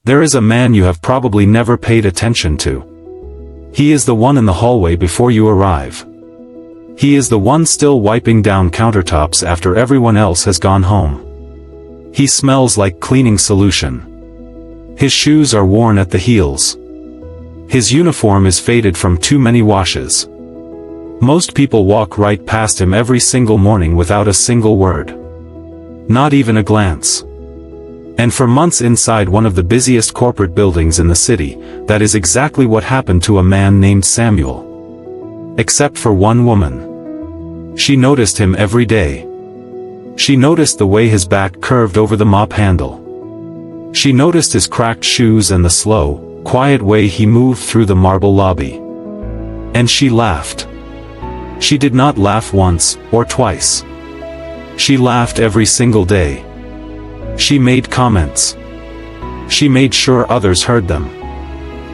There is a man you have probably never paid attention to. He is the one in the hallway before you arrive. He is the one still wiping down countertops after everyone else has gone home. He smells like cleaning solution. His shoes are worn at the heels. His uniform is faded from too many washes. Most people walk right past him every single morning without a single word. Not even a glance. And for months inside one of the busiest corporate buildings in the city, that is exactly what happened to a man named Samuel. Except for one woman. She noticed him every day. She noticed the way his back curved over the mop handle. She noticed his cracked shoes and the slow, quiet way he moved through the marble lobby. And she laughed. She did not laugh once, or twice. She laughed every single day. She made comments. She made sure others heard them.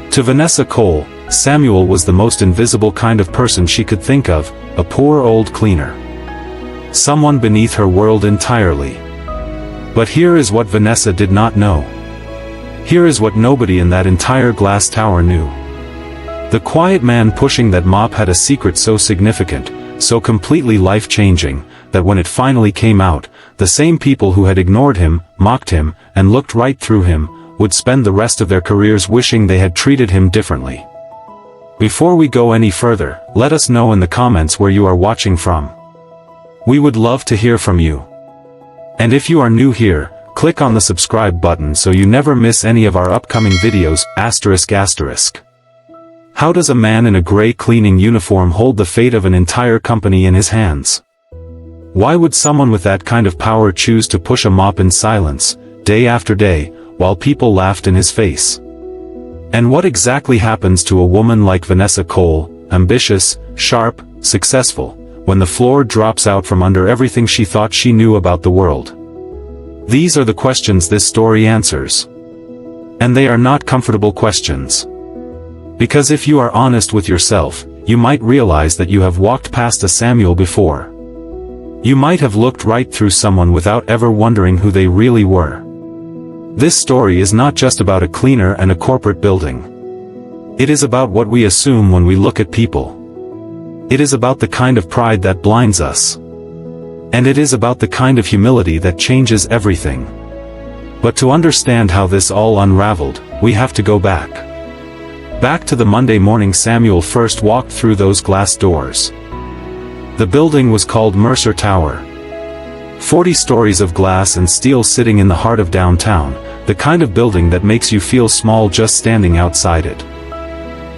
To Vanessa Cole, Samuel was the most invisible kind of person she could think of, a poor old cleaner. Someone beneath her world entirely. But here is what Vanessa did not know. Here is what nobody in that entire glass tower knew. The quiet man pushing that mop had a secret so significant, so completely life-changing, that when it finally came out, the same people who had ignored him, mocked him, and looked right through him, would spend the rest of their careers wishing they had treated him differently. Before we go any further, let us know in the comments where you are watching from. We would love to hear from you. And if you are new here, click on the subscribe button so you never miss any of our upcoming videos, ***. How does a man in a gray cleaning uniform hold the fate of an entire company in his hands? Why would someone with that kind of power choose to push a mop in silence, day after day, while people laughed in his face? And what exactly happens to a woman like Vanessa Cole, ambitious, sharp, successful, when the floor drops out from under everything she thought she knew about the world? These are the questions this story answers. And they are not comfortable questions. Because if you are honest with yourself, you might realize that you have walked past a Samuel before. You might have looked right through someone without ever wondering who they really were. This story is not just about a cleaner and a corporate building. It is about what we assume when we look at people. It is about the kind of pride that blinds us. And it is about the kind of humility that changes everything. But to understand how this all unraveled, we have to go back. Back to the Monday morning Samuel first walked through those glass doors. The building was called Mercer Tower. 40 stories of glass and steel sitting in the heart of downtown, the kind of building that makes you feel small just standing outside it.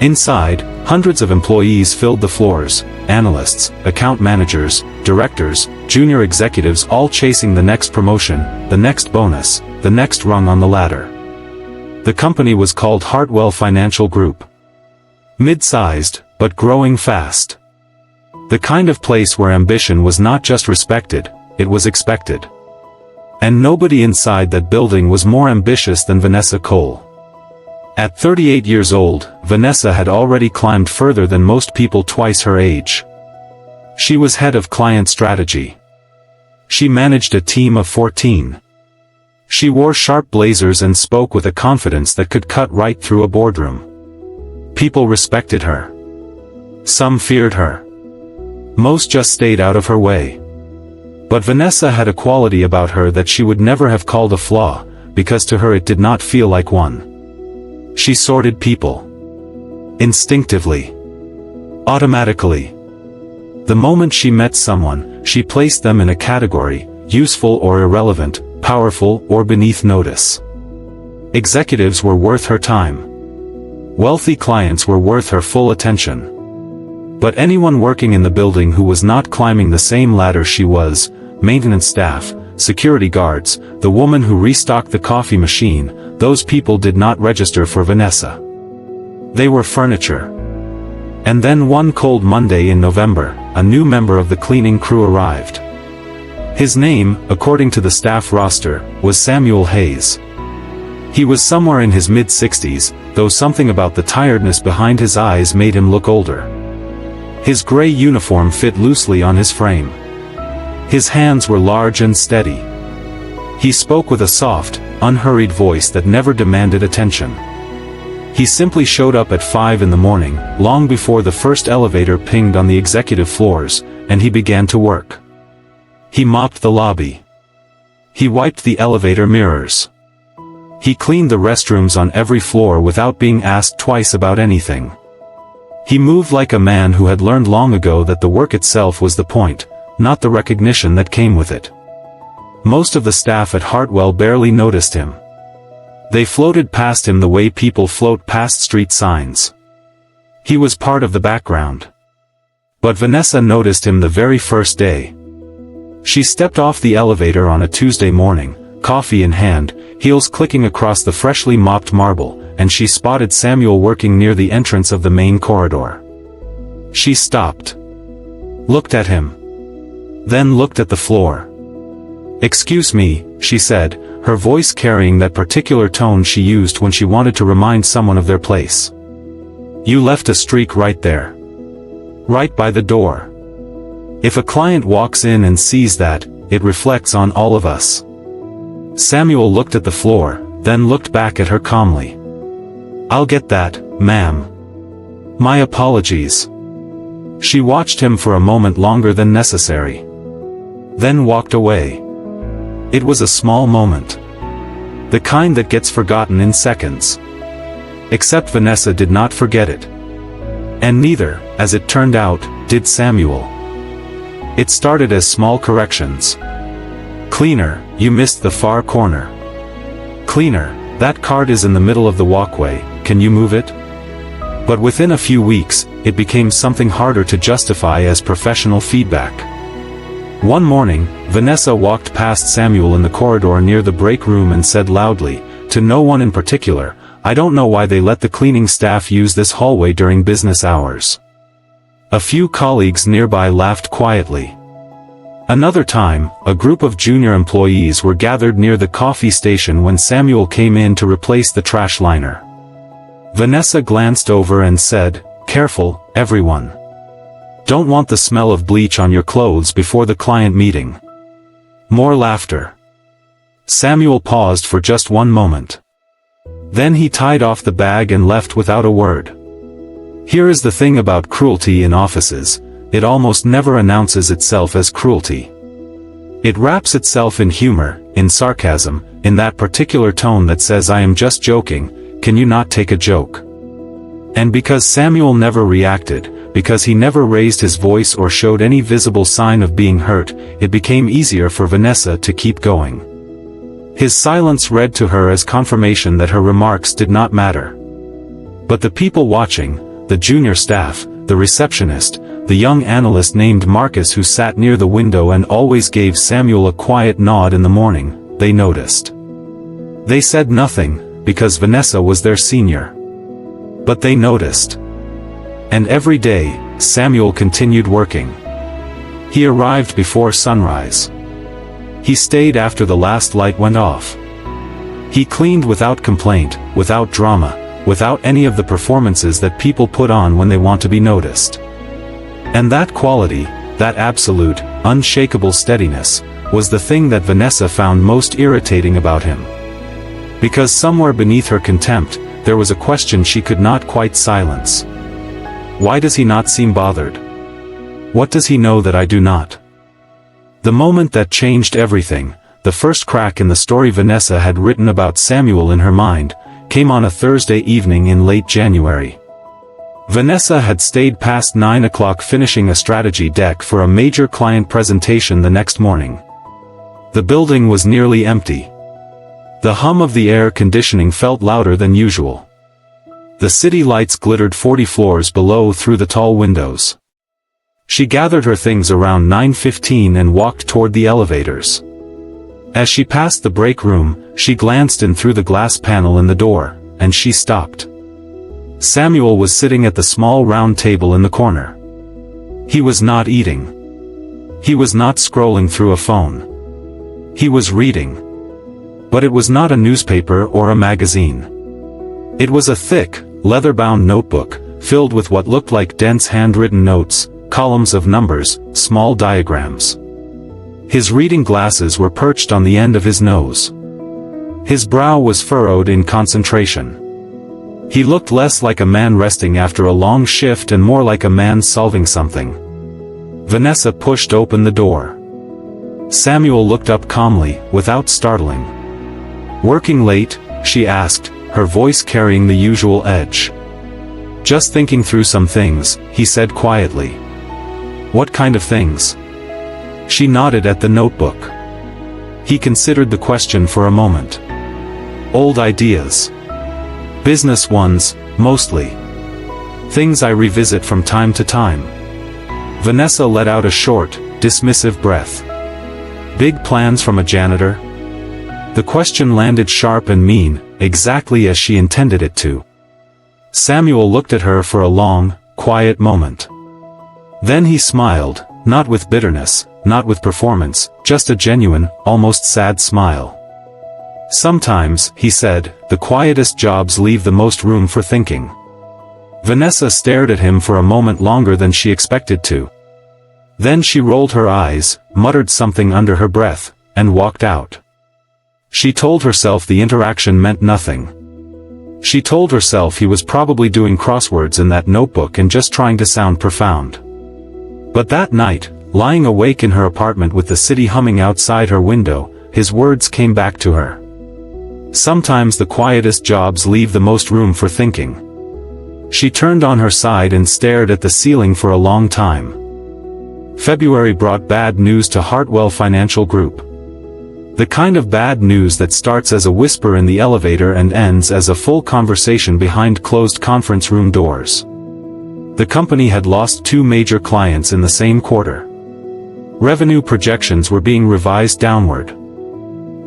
Inside, hundreds of employees filled the floors, analysts, account managers, directors, junior executives all chasing the next promotion, the next bonus, the next rung on the ladder. The company was called Hartwell Financial Group. Mid-sized, but growing fast. The kind of place where ambition was not just respected, it was expected. And nobody inside that building was more ambitious than Vanessa Cole. At 38 years old, Vanessa had already climbed further than most people twice her age. She was head of client strategy. She managed a team of 14. She wore sharp blazers and spoke with a confidence that could cut right through a boardroom. People respected her. Some feared her. Most just stayed out of her way. But Vanessa had a quality about her that she would never have called a flaw, because to her it did not feel like one. She sorted people. Instinctively. Automatically. The moment she met someone, she placed them in a category, useful or irrelevant, powerful or beneath notice. Executives were worth her time. Wealthy clients were worth her full attention. But anyone working in the building who was not climbing the same ladder she was, maintenance staff, security guards, the woman who restocked the coffee machine, those people did not register for Vanessa. They were furniture. And then one cold Monday in November, a new member of the cleaning crew arrived. His name, according to the staff roster, was Samuel Hayes. He was somewhere in his mid-60s, though something about the tiredness behind his eyes made him look older. His gray uniform fit loosely on his frame. His hands were large and steady. He spoke with a soft, unhurried voice that never demanded attention. He simply showed up at 5 in the morning, long before the first elevator pinged on the executive floors, and he began to work. He mopped the lobby. He wiped the elevator mirrors. He cleaned the restrooms on every floor without being asked twice about anything. He moved like a man who had learned long ago that the work itself was the point, not the recognition that came with it. Most of the staff at Hartwell barely noticed him. They floated past him the way people float past street signs. He was part of the background. But Vanessa noticed him the very first day. She stepped off the elevator on a Tuesday morning, coffee in hand, heels clicking across the freshly mopped marble, and she spotted Samuel working near the entrance of the main corridor. She stopped. Looked at him. Then looked at the floor. "Excuse me," she said, her voice carrying that particular tone she used when she wanted to remind someone of their place. "You left a streak right there. Right by the door. If a client walks in and sees that, it reflects on all of us." Samuel looked at the floor, then looked back at her calmly. "I'll get that, ma'am. My apologies." She watched him for a moment longer than necessary. Then walked away. It was a small moment. The kind that gets forgotten in seconds. Except Vanessa did not forget it. And neither, as it turned out, did Samuel. It started as small corrections. "Cleaner, you missed the far corner. Cleaner, that card is in the middle of the walkway, can you move it?" But within a few weeks, it became something harder to justify as professional feedback. One morning, Vanessa walked past Samuel in the corridor near the break room and said loudly, to no one in particular, "I don't know why they let the cleaning staff use this hallway during business hours." A few colleagues nearby laughed quietly. Another time, a group of junior employees were gathered near the coffee station when Samuel came in to replace the trash liner. Vanessa glanced over and said, "Careful, everyone. Don't want the smell of bleach on your clothes before the client meeting." More laughter. Samuel paused for just one moment. Then he tied off the bag and left without a word. Here is the thing about cruelty in offices, it almost never announces itself as cruelty. It wraps itself in humor, in sarcasm, in that particular tone that says "I am just joking, can you not take a joke?" And because Samuel never reacted, because he never raised his voice or showed any visible sign of being hurt, it became easier for Vanessa to keep going. His silence read to her as confirmation that her remarks did not matter. But the people watching, the junior staff, the receptionist, the young analyst named Marcus who sat near the window and always gave Samuel a quiet nod in the morning, they noticed. They said nothing, because Vanessa was their senior. But they noticed. And every day, Samuel continued working. He arrived before sunrise. He stayed after the last light went off. He cleaned without complaint, without drama, without any of the performances that people put on when they want to be noticed. And that quality, that absolute, unshakable steadiness, was the thing that Vanessa found most irritating about him. Because somewhere beneath her contempt, there was a question she could not quite silence. Why does he not seem bothered? What does he know that I do not? The moment that changed everything, the first crack in the story Vanessa had written about Samuel in her mind, came on a Thursday evening in late January. Vanessa had stayed past 9 o'clock finishing a strategy deck for a major client presentation the next morning. The building was nearly empty. The hum of the air conditioning felt louder than usual. The city lights glittered 40 floors below through the tall windows. She gathered her things around 9:15 and walked toward the elevators. As she passed the break room, she glanced in through the glass panel in the door, and she stopped. Samuel was sitting at the small round table in the corner. He was not eating. He was not scrolling through a phone. He was reading. But it was not a newspaper or a magazine. It was a thick, leather-bound notebook, filled with what looked like dense handwritten notes, columns of numbers, small diagrams. His reading glasses were perched on the end of his nose. His brow was furrowed in concentration. He looked less like a man resting after a long shift and more like a man solving something. Vanessa pushed open the door. Samuel looked up calmly, without startling. "Working late?" she asked, her voice carrying the usual edge. "Just thinking through some things," he said quietly. "What kind of things?" She nodded at the notebook. He considered the question for a moment. "Old ideas. Business ones, mostly. Things I revisit from time to time." Vanessa let out a short, dismissive breath. "Big plans from a janitor?" The question landed sharp and mean, exactly as she intended it to. Samuel looked at her for a long, quiet moment. Then he smiled, not with bitterness, not with performance, just a genuine, almost sad smile. "Sometimes," he said, "the quietest jobs leave the most room for thinking." Vanessa stared at him for a moment longer than she expected to. Then she rolled her eyes, muttered something under her breath, and walked out. She told herself the interaction meant nothing. She told herself he was probably doing crosswords in that notebook and just trying to sound profound. But that night, lying awake in her apartment with the city humming outside her window, his words came back to her. Sometimes the quietest jobs leave the most room for thinking. She turned on her side and stared at the ceiling for a long time. February brought bad news to Hartwell Financial Group. The kind of bad news that starts as a whisper in the elevator and ends as a full conversation behind closed conference room doors. The company had lost 2 major clients in the same quarter. Revenue projections were being revised downward.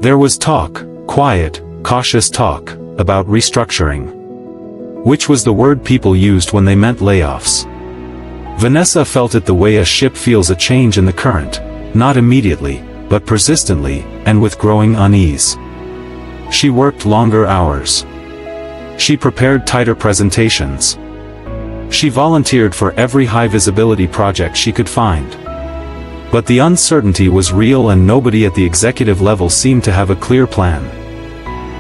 There was talk, quiet, cautious talk, about restructuring. Which was the word people used when they meant layoffs. Vanessa felt it the way a ship feels a change in the current, not immediately, but persistently, and with growing unease. She worked longer hours. She prepared tighter presentations. She volunteered for every high-visibility project she could find. But the uncertainty was real and nobody at the executive level seemed to have a clear plan.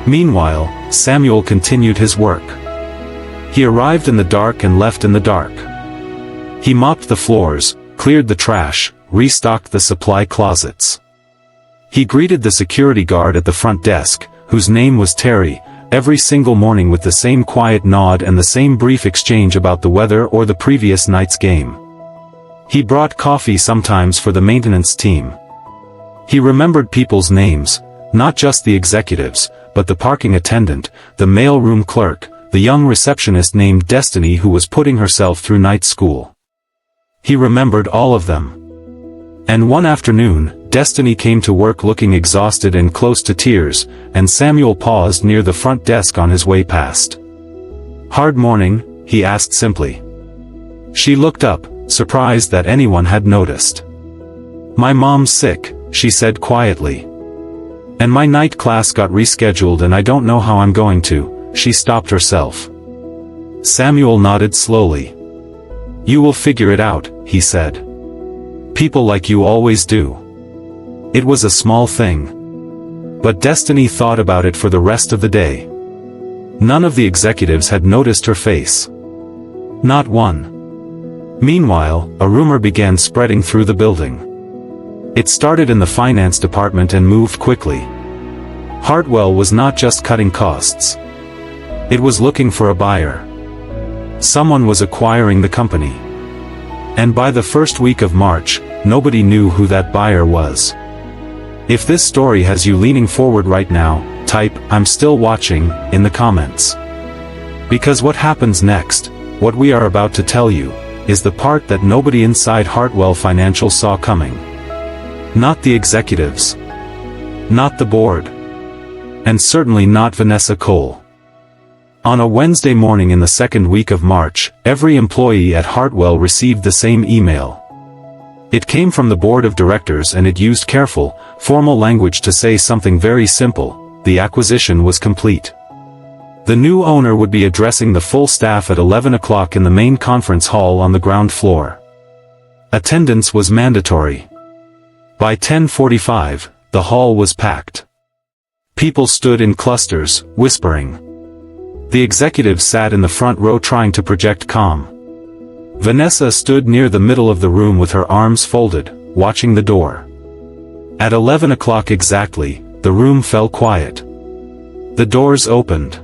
Meanwhile, Samuel continued his work. He arrived in the dark and left in the dark. He mopped the floors, cleared the trash, restocked the supply closets. He greeted the security guard at the front desk, whose name was Terry, every single morning with the same quiet nod and the same brief exchange about the weather or the previous night's game. He brought coffee sometimes for the maintenance team. He remembered people's names, not just the executives, but the parking attendant, the mailroom clerk, the young receptionist named Destiny who was putting herself through night school. He remembered all of them. And one afternoon, Destiny came to work looking exhausted and close to tears, and Samuel paused near the front desk on his way past. "Hard morning?" he asked simply. She looked up, surprised that anyone had noticed. "My mom's sick," she said quietly. "And my night class got rescheduled and I don't know how I'm going to." She stopped herself. Samuel nodded slowly. "You will figure it out," he said. "People like you always do." It was a small thing. But Destiny thought about it for the rest of the day. None of the executives had noticed her face. Not one. Meanwhile, a rumor began spreading through the building. It started in the finance department and moved quickly. Hartwell was not just cutting costs. It was looking for a buyer. Someone was acquiring the company. And by the first week of March, nobody knew who that buyer was. If this story has you leaning forward right now, type, "I'm still watching," in the comments. Because what happens next, what we are about to tell you, is the part that nobody inside Hartwell Financial saw coming. Not the executives. Not the board. And certainly not Vanessa Cole. On a Wednesday morning in the second week of March, every employee at Hartwell received the same email. It came from the board of directors and it used careful, formal language to say something very simple: the acquisition was complete. The new owner would be addressing the full staff at 11 o'clock in the main conference hall on the ground floor. Attendance was mandatory. By 10:45, the hall was packed. People stood in clusters, whispering. The executives sat in the front row trying to project calm. Vanessa stood near the middle of the room with her arms folded, watching the door. At 11 o'clock exactly, the room fell quiet. The doors opened.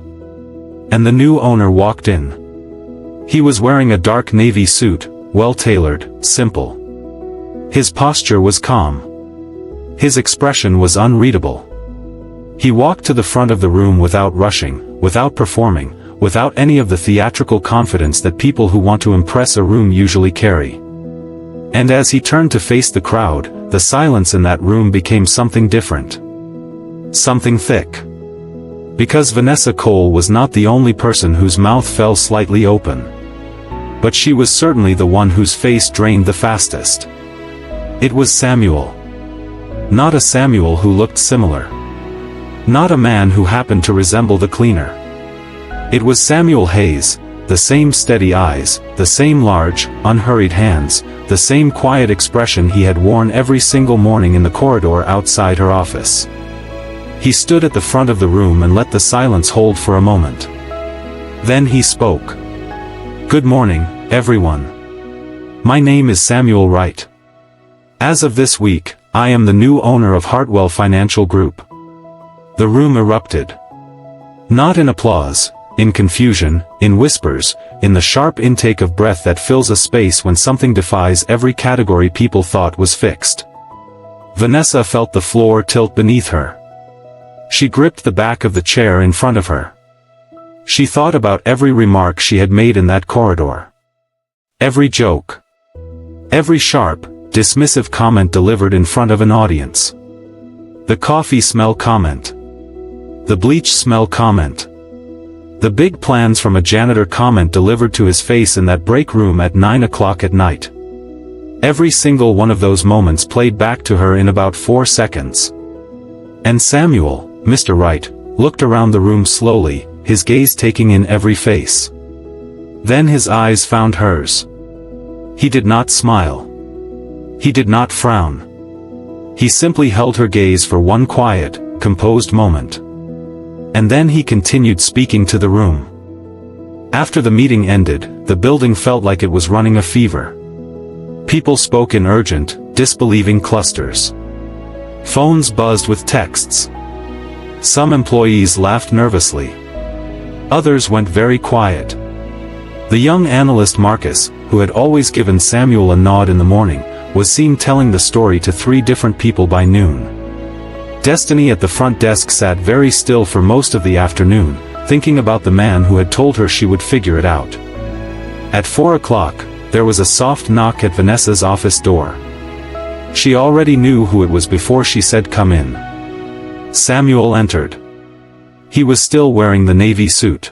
And the new owner walked in. He was wearing a dark navy suit, well-tailored, simple. His posture was calm. His expression was unreadable. He walked to the front of the room without rushing, without performing, without any of the theatrical confidence that people who want to impress a room usually carry. And as he turned to face the crowd, the silence in that room became something different. Something thick. Because Vanessa Cole was not the only person whose mouth fell slightly open. But she was certainly the one whose face drained the fastest. It was Samuel. Not a Samuel who looked similar. Not a man who happened to resemble the cleaner. It was Samuel Hayes, the same steady eyes, the same large, unhurried hands, the same quiet expression he had worn every single morning in the corridor outside her office. He stood at the front of the room and let the silence hold for a moment. Then he spoke. "Good morning, everyone. My name is Samuel Wright. As of this week, I am the new owner of Hartwell Financial Group." The room erupted. Not in applause, in confusion, in whispers, in the sharp intake of breath that fills a space when something defies every category people thought was fixed. Vanessa felt the floor tilt beneath her. She gripped the back of the chair in front of her. She thought about every remark she had made in that corridor. Every joke. Every sharp, dismissive comment delivered in front of an audience. The coffee smell comment. The bleach smell comment. The big plans from a janitor comment delivered to his face in that break room at 9 o'clock at night. Every single one of those moments played back to her in about 4 seconds. And Samuel, Mr. Wright, looked around the room slowly, his gaze taking in every face. Then his eyes found hers. He did not smile. He did not frown. He simply held her gaze for one quiet, composed moment. And then he continued speaking to the room. After the meeting ended, the building felt like it was running a fever. People spoke in urgent, disbelieving clusters. Phones buzzed with texts. Some employees laughed nervously. Others went very quiet. The young analyst Marcus, who had always given Samuel a nod in the morning, was seen telling the story to 3 different people by noon. Destiny at the front desk sat very still for most of the afternoon, thinking about the man who had told her she would figure it out. At 4 o'clock, there was a soft knock at Vanessa's office door. She already knew who it was before she said "Come in." Samuel entered. He was still wearing the navy suit.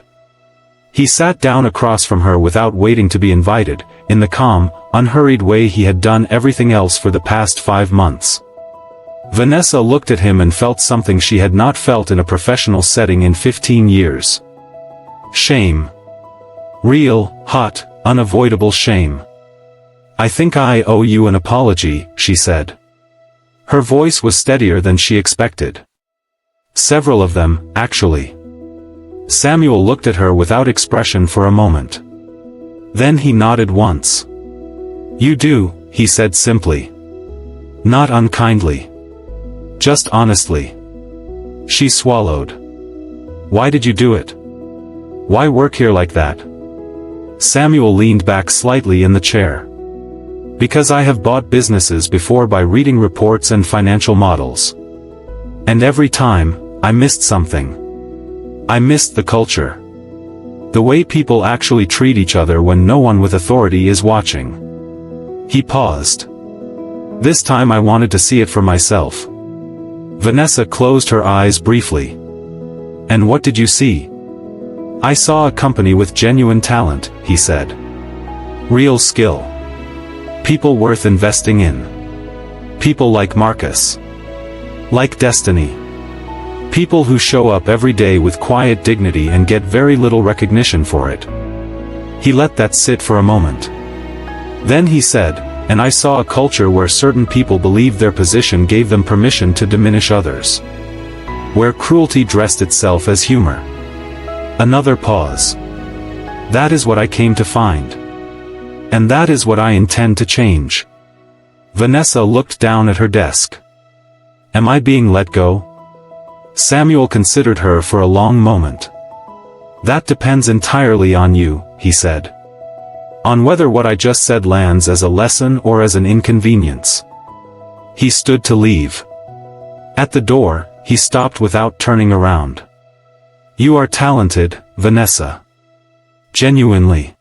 He sat down across from her without waiting to be invited, in the calm, unhurried way he had done everything else for the past 5 months. Vanessa looked at him and felt something she had not felt in a professional setting in 15 years. Shame. Real, hot, unavoidable shame. "I think I owe you an apology," she said. Her voice was steadier than she expected. "Several of them, actually." Samuel looked at her without expression for a moment. Then he nodded once. "You do," he said simply. Not unkindly. Just honestly. She swallowed. "Why did you do it? Why work here like that?" Samuel leaned back slightly in the chair. "Because I have bought businesses before by reading reports and financial models. And every time, I missed something. I missed the culture. The way people actually treat each other when no one with authority is watching." He paused. "This time I wanted to see it for myself." Vanessa closed her eyes briefly. "And what did you see?" "I saw a company with genuine talent," he said. "Real skill. People worth investing in. People like Marcus. Like Destiny. People who show up every day with quiet dignity and get very little recognition for it." He let that sit for a moment. Then he said, "And I saw a culture where certain people believed their position gave them permission to diminish others. where cruelty dressed itself as humor. Another pause. That is what I came to find. And that is what I intend to change. Vanessa looked down at her desk. Am I being let go? Samuel considered her for a long moment. That depends entirely on you, he said. On whether what I just said lands as a lesson or as an inconvenience. He stood to leave. At the door, he stopped without turning around. You are talented, Vanessa. Genuinely.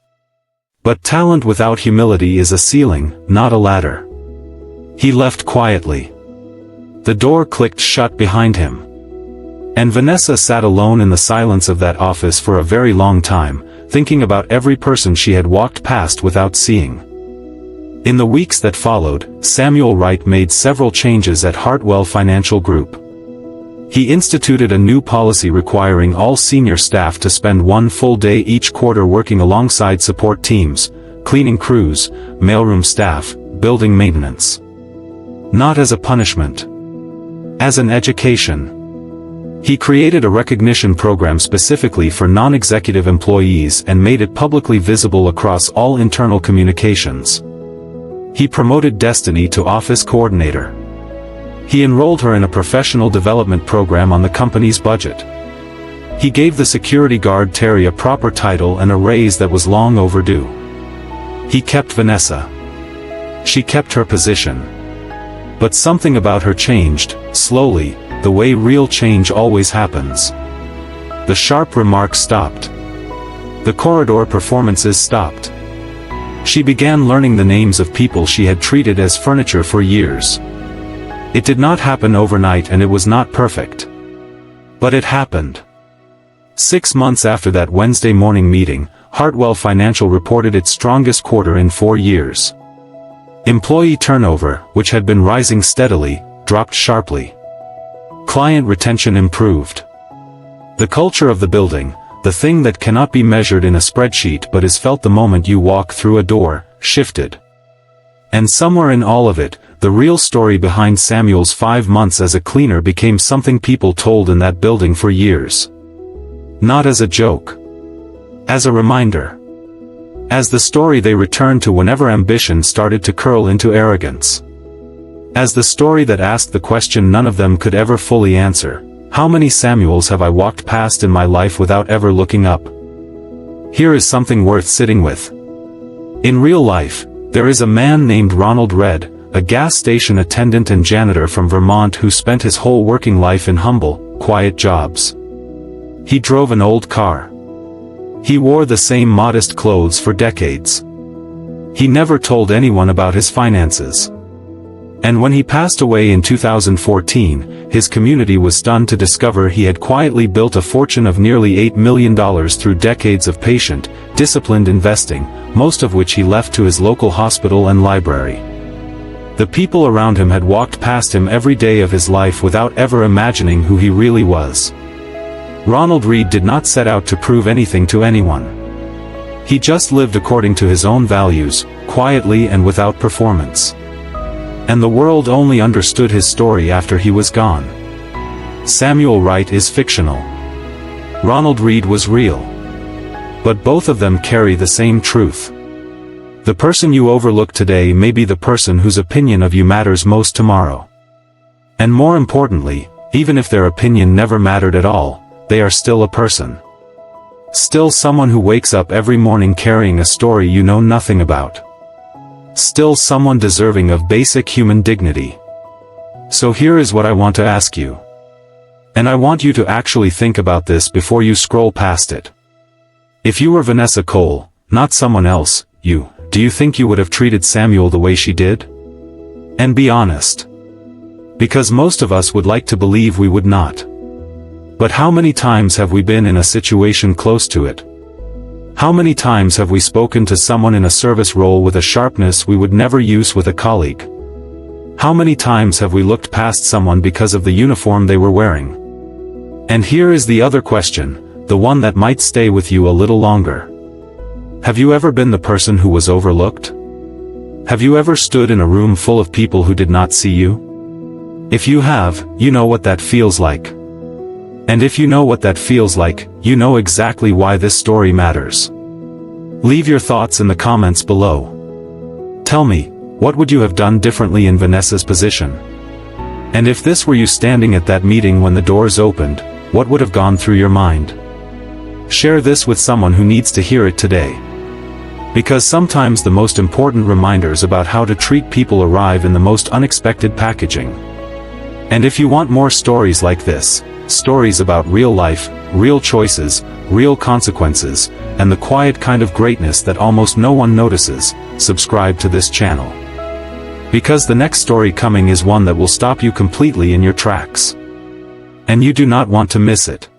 But talent without humility is a ceiling, not a ladder. He left quietly. The door clicked shut behind him. And Vanessa sat alone in the silence of that office for a very long time, thinking about every person she had walked past without seeing. In the weeks that followed, Samuel Wright made several changes at Hartwell Financial Group. He instituted a new policy requiring all senior staff to spend one full day each quarter working alongside support teams, cleaning crews, mailroom staff, building maintenance. Not as a punishment. As an education. He created a recognition program specifically for non-executive employees and made it publicly visible across all internal communications. He promoted Destiny to office coordinator. He enrolled her in a professional development program on the company's budget. He gave the security guard Terry a proper title and a raise that was long overdue. He kept Vanessa. She kept her position. But something about her changed, slowly, the way real change always happens. The sharp remarks stopped. The corridor performances stopped. She began learning the names of people she had treated as furniture for years. It did not happen overnight and it was not perfect. But it happened. 6 months after that Wednesday morning meeting, Hartwell Financial reported its strongest quarter in 4 years. Employee turnover, which had been rising steadily, dropped sharply. Client retention improved. The culture of the building, the thing that cannot be measured in a spreadsheet but is felt the moment you walk through a door, shifted. And somewhere in all of it, the real story behind Samuel's 5 months as a cleaner became something people told in that building for years. Not as a joke. As a reminder. As the story they returned to whenever ambition started to curl into arrogance. As the story that asked the question none of them could ever fully answer: how many Samuels have I walked past in my life without ever looking up? Here is something worth sitting with. In real life, there is a man named Ronald Reed, a gas station attendant and janitor from Vermont who spent his whole working life in humble, quiet jobs. He drove an old car. He wore the same modest clothes for decades. He never told anyone about his finances. And when he passed away in 2014, his community was stunned to discover he had quietly built a fortune of nearly $8 million through decades of patient, disciplined investing, most of which he left to his local hospital and library. The people around him had walked past him every day of his life without ever imagining who he really was. Ronald Reed did not set out to prove anything to anyone. He just lived according to his own values, quietly and without performance. And the world only understood his story after he was gone. Samuel Wright is fictional. Ronald Reed was real. But both of them carry the same truth. The person you overlook today may be the person whose opinion of you matters most tomorrow. And more importantly, even if their opinion never mattered at all, they are still a person. Still someone who wakes up every morning carrying a story you know nothing about. Still someone deserving of basic human dignity. So here is what I want to ask you. And I want you to actually think about this before you scroll past it. If you were Vanessa Cole, not someone else, do you think you would have treated Samuel the way she did? And be honest. Because most of us would like to believe we would not. But how many times have we been in a situation close to it? How many times have we spoken to someone in a service role with a sharpness we would never use with a colleague? How many times have we looked past someone because of the uniform they were wearing? And here is the other question, the one that might stay with you a little longer. Have you ever been the person who was overlooked? Have you ever stood in a room full of people who did not see you? If you have, you know what that feels like. And if you know what that feels like, you know exactly why this story matters. Leave your thoughts in the comments below. Tell me, what would you have done differently in Vanessa's position? And if this were you standing at that meeting when the doors opened, what would have gone through your mind? Share this with someone who needs to hear it today. Because sometimes the most important reminders about how to treat people arrive in the most unexpected packaging. And if you want more stories like this, stories about real life, real choices, real consequences, and the quiet kind of greatness that almost no one notices, subscribe to this channel. Because the next story coming is one that will stop you completely in your tracks. And you do not want to miss it.